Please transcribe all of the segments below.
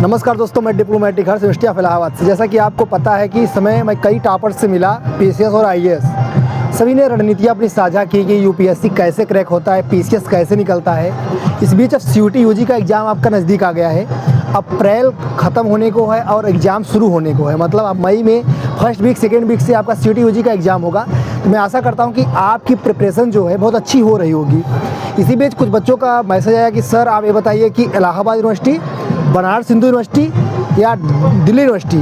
नमस्कार दोस्तों, मैं diplomatic Harsh university of Allahabad से। जैसा कि आपको पता है कि इस समय मैं कई टॉपर्स से मिला, पीसीएस और आईएएस। सभी ने रणनीतियाँ अपनी साझा की कि यूपीएससी कैसे क्रैक होता है, पीसीएस कैसे निकलता है। इस बीच अब सीयूटी यूजी का एग्ज़ाम आपका नज़दीक आ गया है। अप्रैल ख़त्म होने को है और एग्ज़ाम शुरू होने को है, मतलब अब मई में फर्स्ट वीक सेकेंड वीक से आपका सीयूटी यूजी का एग्ज़ाम होगा। तो मैं आशा करता हूँ कि आपकी प्रिपरेशन जो है बहुत अच्छी हो रही होगी। इसी बीच कुछ बच्चों का मैसेज आया कि सर आप ये बताइए कि इलाहाबाद यूनिवर्सिटी, बनारस हिंदू यूनिवर्सिटी या दिल्ली यूनिवर्सिटी,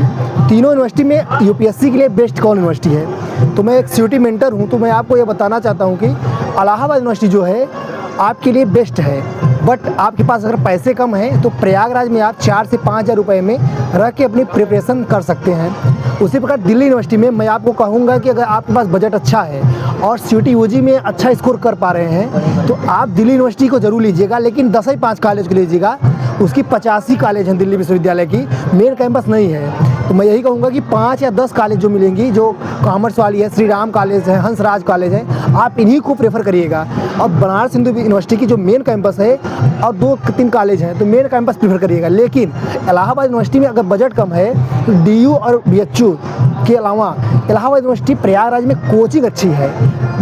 तीनों यूनिवर्सिटी में यूपीएससी के लिए बेस्ट कौन यूनिवर्सिटी है। तो मैं एक सीयूटी मेंटर हूँ, तो मैं आपको ये बताना चाहता हूँ कि इलाहाबाद यूनिवर्सिटी जो है आपके लिए बेस्ट है। बट आपके पास अगर पैसे कम हैं तो प्रयागराज में आप 4 से 5 हज़ार रुपये में रह के अपनी प्रिपरेशन कर सकते हैं। उसी प्रकार दिल्ली यूनिवर्सिटी में मैं आपको कहूँगा कि अगर आपके पास बजट अच्छा है और सीयूटी यूजी में अच्छा स्कोर कर पा रहे हैं तो आप दिल्ली यूनिवर्सिटी को ज़रूर लीजिएगा, लेकिन 10 ही 5 कॉलेज को लीजिएगा। उसकी 85 कॉलेज हैं दिल्ली विश्वविद्यालय की, मेन कैंपस नहीं है। तो मैं यही कहूँगा कि 5 या 10 कॉलेज जो मिलेंगी, जो कॉमर्स वाली है, श्री राम कॉलेज है, हंसराज कॉलेज है, आप इन्हीं को प्रेफर करिएगा। और बनारस हिंदू यूनिवर्सिटी की जो मेन कैंपस है और 2-3 कॉलेज हैं, तो मेन कैंपस प्रेफर करिएगा। लेकिन इलाहाबाद यूनिवर्सिटी में अगर बजट कम है तो डीयू और बीएचयू के अलावा इलाहाबाद यूनिवर्सिटी प्रयागराज में कोचिंग अच्छी है,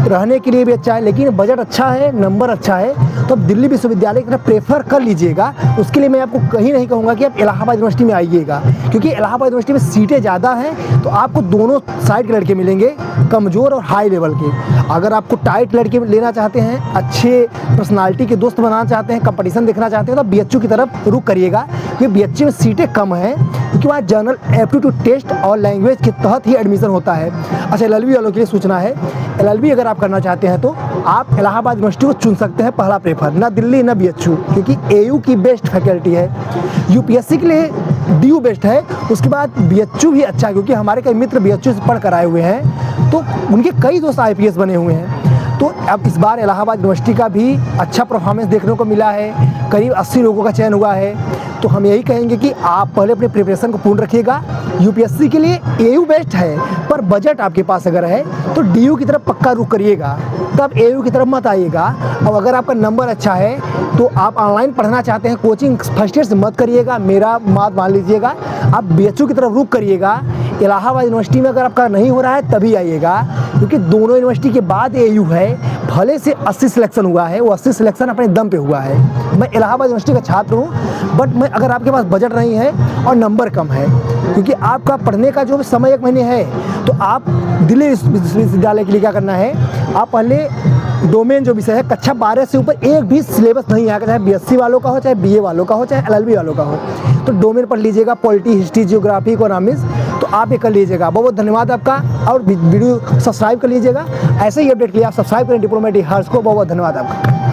रहने के लिए भी अच्छा है, लेकिन बजट अच्छा है, नंबर अच्छा है, तो आप दिल्ली विश्वविद्यालय की तरफ प्रेफर कर लीजिएगा। उसके लिए मैं आपको कहीं नहीं कहूँगा कि आप इलाहाबाद यूनिवर्सिटी में आइएगा, क्योंकि इलाहाबाद यूनिवर्सिटी में सीटें ज़्यादा हैं, तो आपको दोनों साइड के लड़के मिलेंगे, कमज़ोर और हाई लेवल के। अगर आपको टाइट लड़के लेना चाहते हैं, अच्छे पर्सनालिटी के दोस्त बनाना चाहते हैं, कंपटीशन देखना चाहते हैं, तो बीएचयू की तरफ रुख करिएगा, क्योंकि बीएचयू में सीटें कम हैं, क्योंकि वहाँ जनरल एप्टीट्यूड टेस्ट और लैंग्वेज के तहत ही एडमिशन होता है। अच्छा, एलएलबी वालों के लिए सूचना है, एलएलबी अगर आप करना चाहते हैं तो आप इलाहाबाद यूनिवर्सिटी को चुन सकते हैं पहला प्रेफर, ना दिल्ली ना बीएचयू, क्योंकि एयू की बेस्ट फैकल्टी है। यूपीएससी के लिए डीयू बेस्ट है, उसके बाद बीएचयू भी अच्छा है, क्योंकि हमारे कई मित्र बीएचयू से पढ़ कर आए हुए हैं, तो उनके कई दोस्त आईपीएस बने हुए हैं। तो अब इस बार इलाहाबाद यूनिवर्सिटी का भी अच्छा परफॉर्मेंस देखने को मिला है, करीब 80 लोगों का चयन हुआ है। तो हम यही कहेंगे कि आप पहले अपनी प्रिपरेशन को पूर्ण रखिएगा। यूपीएससी के लिए एयू बेस्ट है, पर बजट आपके पास अगर है तो डीयू की तरफ पक्का रुख करिएगा, तब एयू की तरफ मत आइएगा। और अगर आपका नंबर अच्छा है तो आप ऑनलाइन पढ़ना चाहते हैं, कोचिंग फर्स्ट ईयर से मत करिएगा, मेरा बात मान लीजिएगा, आप बीएचयू की तरफ रुख करिएगा। इलाहाबाद यूनिवर्सिटी में अगर आपका नहीं हो रहा है तभी आइएगा, क्योंकि दोनों यूनिवर्सिटी के बाद एयू है। भले से 80 सिलेक्शन हुआ है, वो 80 सिलेक्शन अपने दम पे हुआ है। मैं इलाहाबाद यूनिवर्सिटी का छात्र हूँ, बट मैं अगर आपके पास बजट नहीं है और नंबर कम है, क्योंकि आपका पढ़ने का जो समय 1 महीने है, तो आप दिल्ली विश्वविद्यालय के लिए क्या करना है, आप पहले डोमेन जो विषय है कक्षा 12 से ऊपर एक भी सिलेबस नहीं आएगा, चाहे बीएससी वालों का हो, चाहे बीए वालों का हो, चाहे एलएलबी वालों का हो, तो डोमेन पढ़ लीजिएगा, पॉलिटी, हिस्ट्री, जियोग्राफी, इकोनॉमिक्स, तो आप ये कर लीजिएगा। बहुत बहुत धन्यवाद आपका, और वीडियो सब्सक्राइब कर लीजिएगा। ऐसे ही अपडेट के लिए आप सब्सक्राइब करें डिप्लोमेटिक हर्ष को। बहुत बहुत धन्यवाद आपका।